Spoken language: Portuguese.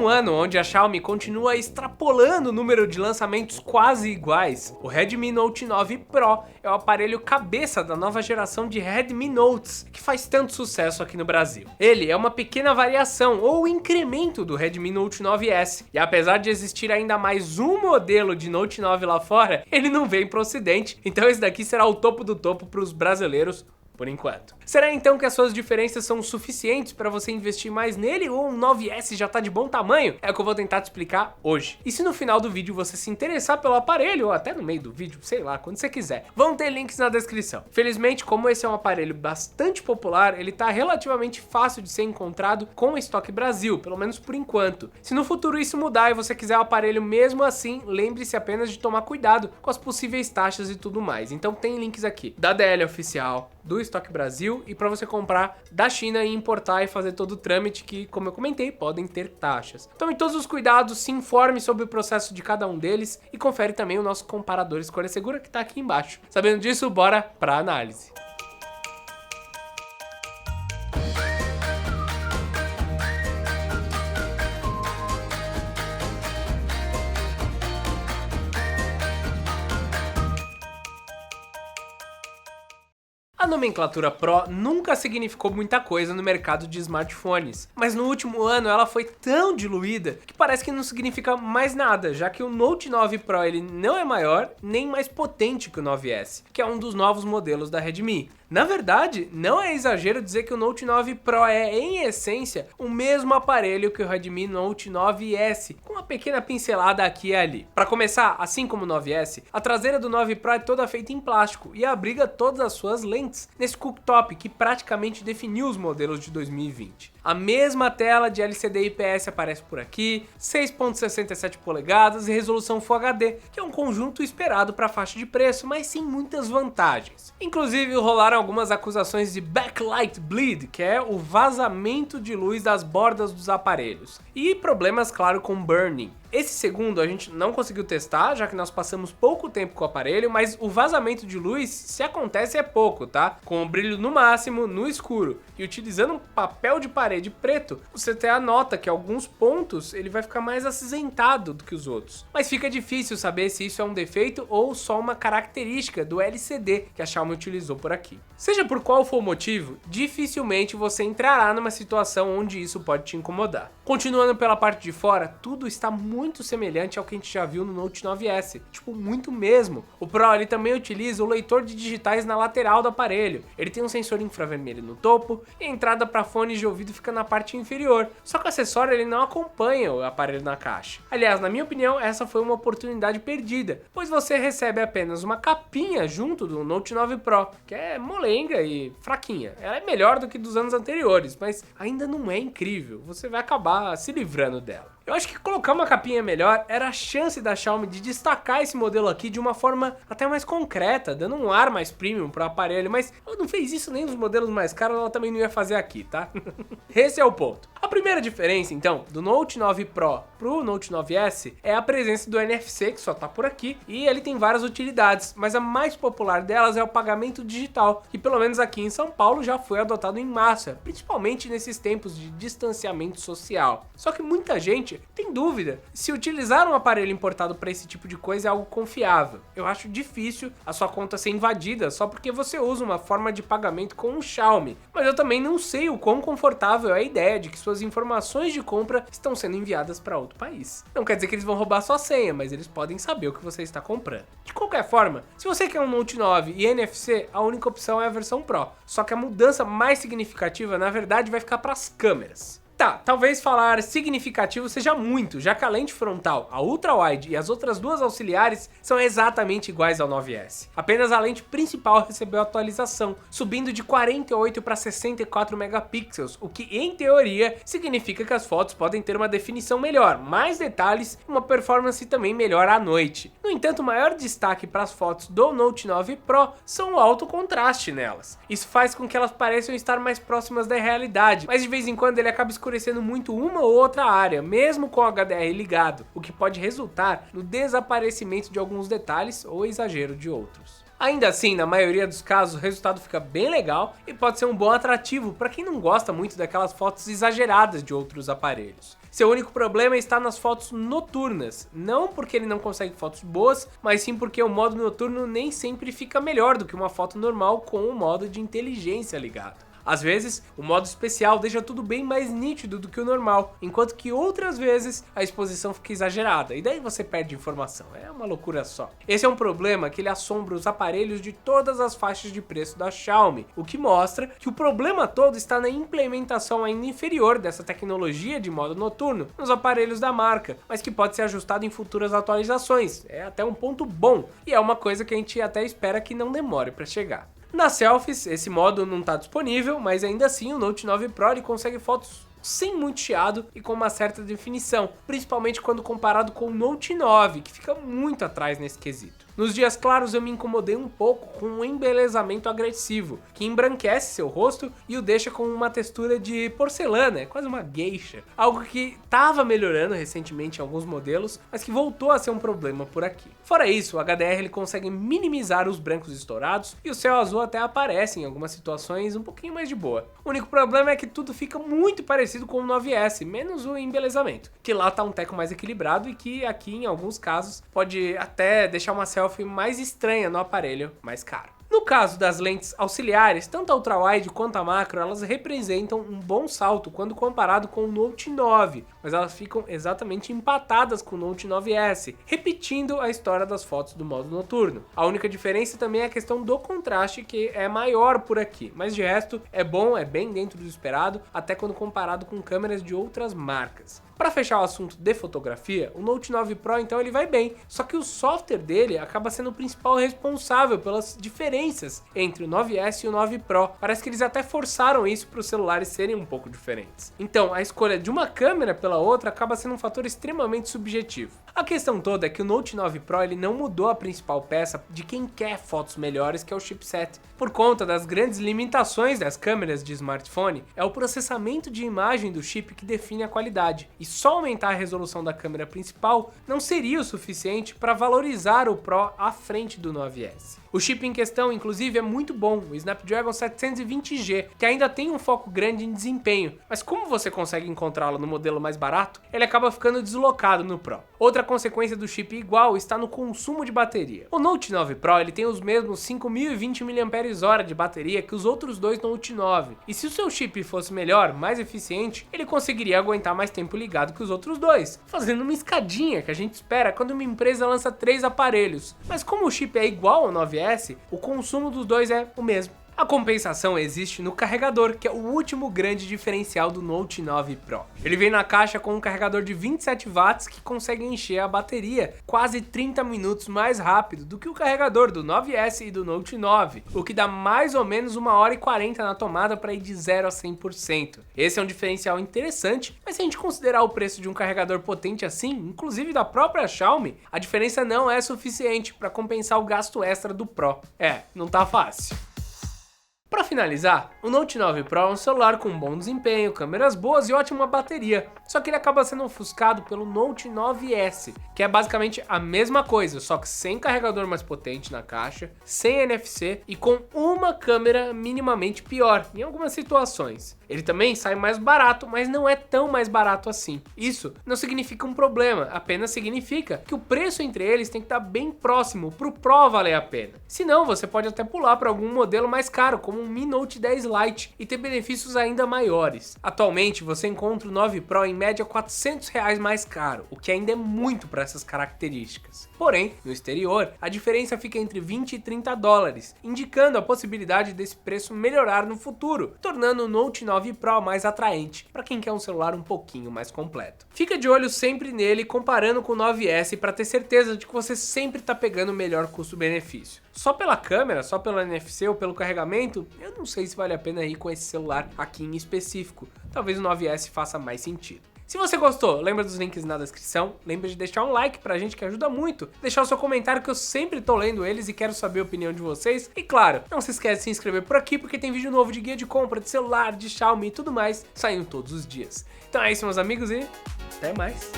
ano onde a Xiaomi continua extrapolando o número de lançamentos quase iguais, o Redmi Note 9 Pro é o aparelho cabeça da nova geração de Redmi Notes, que faz tanto sucesso aqui no Brasil. Ele é uma pequena variação ou incremento do Redmi Note 9S, e apesar de existir ainda mais um modelo de Note 9 lá fora, ele não vem pro ocidente, então esse daqui será o topo do topo para os brasileiros por enquanto. Será então que as suas diferenças são suficientes para você investir mais nele ou um 9S já tá de bom tamanho? É o que eu vou tentar te explicar hoje. E se no final do vídeo você se interessar pelo aparelho, ou até no meio do vídeo, sei lá, quando você quiser, vão ter links na descrição. Felizmente, como esse é um aparelho bastante popular, ele tá relativamente fácil de ser encontrado com estoque Brasil, pelo menos por enquanto. Se no futuro isso mudar e você quiser o aparelho mesmo assim, lembre-se apenas de tomar cuidado com as possíveis taxas e tudo mais. Então tem links aqui da DL Oficial, do Estoque Brasil e para você comprar da China e importar e fazer todo o trâmite que, como eu comentei, podem ter taxas. Tome todos os cuidados, se informe sobre o processo de cada um deles e confere também o nosso comparador Escolha Segura que tá aqui embaixo. Sabendo disso, bora pra análise. A nomenclatura Pro nunca significou muita coisa no mercado de smartphones, mas no último ano ela foi tão diluída que parece que não significa mais nada, já que o Note 9 Pro ele não é maior nem mais potente que o 9S, que é um dos novos modelos da Redmi. Na verdade, não é exagero dizer que o Note 9 Pro é, em essência, o mesmo aparelho que o Redmi Note 9S, com uma pequena pincelada aqui e ali. Para começar, assim como o 9S, a traseira do 9 Pro é toda feita em plástico e abriga todas as suas lentes nesse cooktop que praticamente definiu os modelos de 2020. A mesma tela de LCD IPS aparece por aqui, 6.67 polegadas e resolução Full HD, que é um conjunto esperado para a faixa de preço, mas sem muitas vantagens. Inclusive rolaram algumas acusações de backlight bleed, que é o vazamento de luz das bordas dos aparelhos, e problemas, claro, com burning. Esse segundo a gente não conseguiu testar, já que nós passamos pouco tempo com o aparelho, mas o vazamento de luz, se acontece, é pouco, tá? Com o brilho no máximo, no escuro, e utilizando um papel de parede preto, você até anota que alguns pontos ele vai ficar mais acinzentado do que os outros. Mas fica difícil saber se isso é um defeito ou só uma característica do LCD que a Xiaomi utilizou por aqui. Seja por qual for o motivo, dificilmente você entrará numa situação onde isso pode te incomodar. Continuando pela parte de fora, tudo está muito semelhante ao que a gente já viu no Note 9S, tipo, muito mesmo. O Pro ele também utiliza o leitor de digitais na lateral do aparelho, ele tem um sensor infravermelho no topo e a entrada para fones de ouvido fica na parte inferior, só que o acessório ele não acompanha o aparelho na caixa. Aliás, na minha opinião, essa foi uma oportunidade perdida, pois você recebe apenas uma capinha junto do Note 9 Pro, que é molenga e fraquinha. Ela é melhor do que dos anos anteriores, mas ainda não é incrível, você vai acabar se livrando dela. Eu acho que colocar uma capinha melhor era a chance da Xiaomi de destacar esse modelo aqui de uma forma até mais concreta, dando um ar mais premium pro aparelho, mas ela não fez isso nem nos modelos mais caros, ela também não ia fazer aqui, tá? Esse é o ponto. A primeira diferença, então, do Note 9 Pro pro Note 9S é a presença do NFC, que só tá por aqui, e ele tem várias utilidades, mas a mais popular delas é o pagamento digital, que pelo menos aqui em São Paulo já foi adotado em massa, principalmente nesses tempos de distanciamento social. Só que muita gente tem dúvida se utilizar um aparelho importado para esse tipo de coisa é algo confiável. Eu acho difícil a sua conta ser invadida só porque você usa uma forma de pagamento com um Xiaomi, mas eu também não sei o quão confortável é a ideia de que suas informações de compra estão sendo enviadas para outro país. Não quer dizer que eles vão roubar sua senha, mas eles podem saber o que você está comprando. De qualquer forma, se você quer um Note 9 e NFC, a única opção é a versão Pro, só que a mudança mais significativa na verdade vai ficar para as câmeras. Tá, talvez falar significativo seja muito, já que a lente frontal, a ultra-wide e as outras duas auxiliares são exatamente iguais ao 9S. Apenas a lente principal recebeu atualização, subindo de 48 para 64 megapixels, o que em teoria significa que as fotos podem ter uma definição melhor, mais detalhes e uma performance também melhor à noite. No entanto, o maior destaque para as fotos do Note 9 Pro são o alto contraste nelas. Isso faz com que elas pareçam estar mais próximas da realidade, mas de vez em quando ele acaba escurecendo muito uma ou outra área, mesmo com o HDR ligado, o que pode resultar no desaparecimento de alguns detalhes ou exagero de outros. Ainda assim, na maioria dos casos, o resultado fica bem legal e pode ser um bom atrativo para quem não gosta muito daquelas fotos exageradas de outros aparelhos. Seu único problema está nas fotos noturnas, não porque ele não consegue fotos boas, mas sim porque o modo noturno nem sempre fica melhor do que uma foto normal com o modo de inteligência ligado. Às vezes, o modo especial deixa tudo bem mais nítido do que o normal, enquanto que outras vezes a exposição fica exagerada, e daí você perde informação, é uma loucura só. Esse é um problema que ele assombra os aparelhos de todas as faixas de preço da Xiaomi, o que mostra que o problema todo está na implementação ainda inferior dessa tecnologia de modo noturno nos aparelhos da marca, mas que pode ser ajustado em futuras atualizações, é até um ponto bom, e é uma coisa que a gente até espera que não demore para chegar. Nas selfies, esse modo não está disponível, mas ainda assim o Note 9 Pro ele consegue fotos sem muito chiado e com uma certa definição, principalmente quando comparado com o Note 9, que fica muito atrás nesse quesito. Nos dias claros eu me incomodei um pouco com um embelezamento agressivo, que embranquece seu rosto e o deixa com uma textura de porcelana, é quase uma geisha. Algo que estava melhorando recentemente em alguns modelos, mas que voltou a ser um problema por aqui. Fora isso, o HDR ele consegue minimizar os brancos estourados e o céu azul até aparece em algumas situações um pouquinho mais de boa. O único problema é que tudo fica muito parecido com o 9S, menos o embelezamento, que lá tá um teco mais equilibrado e que aqui em alguns casos pode até deixar uma selfie mais estranha no aparelho mais caro. No caso das lentes auxiliares, tanto a ultrawide quanto a macro, elas representam um bom salto quando comparado com o Note 9, mas elas ficam exatamente empatadas com o Note 9S, repetindo a história das fotos do modo noturno. A única diferença também é a questão do contraste, que é maior por aqui, mas de resto é bom, é bem dentro do esperado, até quando comparado com câmeras de outras marcas. Para fechar o assunto de fotografia, o Note 9 Pro então ele vai bem, só que o software dele acaba sendo o principal responsável pelas diferenças entre o 9S e o 9 Pro. Parece que eles até forçaram isso para os celulares serem um pouco diferentes. Então, a escolha de uma câmera pela outra acaba sendo um fator extremamente subjetivo. A questão toda é que o Note 9 Pro ele não mudou a principal peça de quem quer fotos melhores, que é o chipset. Por conta das grandes limitações das câmeras de smartphone, é o processamento de imagem do chip que define a qualidade. E só aumentar a resolução da câmera principal não seria o suficiente para valorizar o Pro à frente do 9S. O chip em questão, inclusive, é muito bom, o Snapdragon 720G, que ainda tem um foco grande em desempenho, mas como você consegue encontrá-lo no modelo mais barato, ele acaba ficando deslocado no Pro. Outra consequência do chip igual está no consumo de bateria. O Note 9 Pro ele tem os mesmos 5.020 mAh de bateria que os outros dois Note 9, e se o seu chip fosse melhor, mais eficiente, ele conseguiria aguentar mais tempo ligado que os outros dois, fazendo uma escadinha que a gente espera quando uma empresa lança 3 aparelhos. Mas como o chip é igual ao 9S, o consumo dos dois é o mesmo. A compensação existe no carregador, que é o último grande diferencial do Note 9 Pro. Ele vem na caixa com um carregador de 27 watts que consegue encher a bateria quase 30 minutos mais rápido do que o carregador do 9S e do Note 9, o que dá mais ou menos 1h40 na tomada para ir de 0 a 100%. Esse é um diferencial interessante, mas se a gente considerar o preço de um carregador potente assim, inclusive da própria Xiaomi, a diferença não é suficiente para compensar o gasto extra do Pro. Não tá fácil. Para finalizar, o Note 9 Pro é um celular com bom desempenho, câmeras boas e ótima bateria, só que ele acaba sendo ofuscado pelo Note 9S, que é basicamente a mesma coisa, só que sem carregador mais potente na caixa, sem NFC e com uma câmera minimamente pior em algumas situações. Ele também sai mais barato, mas não é tão mais barato assim. Isso não significa um problema, apenas significa que o preço entre eles tem que estar bem próximo para o Pro valer a pena. Senão, você pode até pular para algum modelo mais caro, como um Mi Note 10 Lite, e ter benefícios ainda maiores. Atualmente, você encontra o 9 Pro em média R$400 mais caro, o que ainda é muito para essas características. Porém, no exterior, a diferença fica entre 20 e 30 dólares, indicando a possibilidade desse preço melhorar no futuro, tornando o Note 9 Pro mais atraente para quem quer um celular um pouquinho mais completo. Fica de olho sempre nele comparando com o 9S para ter certeza de que você sempre está pegando o melhor custo-benefício. Só pela câmera, só pelo NFC ou pelo carregamento, eu não sei se vale a pena ir com esse celular aqui em específico. Talvez o 9S faça mais sentido. Se você gostou, lembra dos links na descrição, lembra de deixar um like pra gente que ajuda muito, deixar o seu comentário que eu sempre tô lendo eles e quero saber a opinião de vocês, e claro, não se esquece de se inscrever por aqui porque tem vídeo novo de guia de compra, de celular, de Xiaomi e tudo mais, saindo todos os dias. Então é isso, meus amigos, e até mais!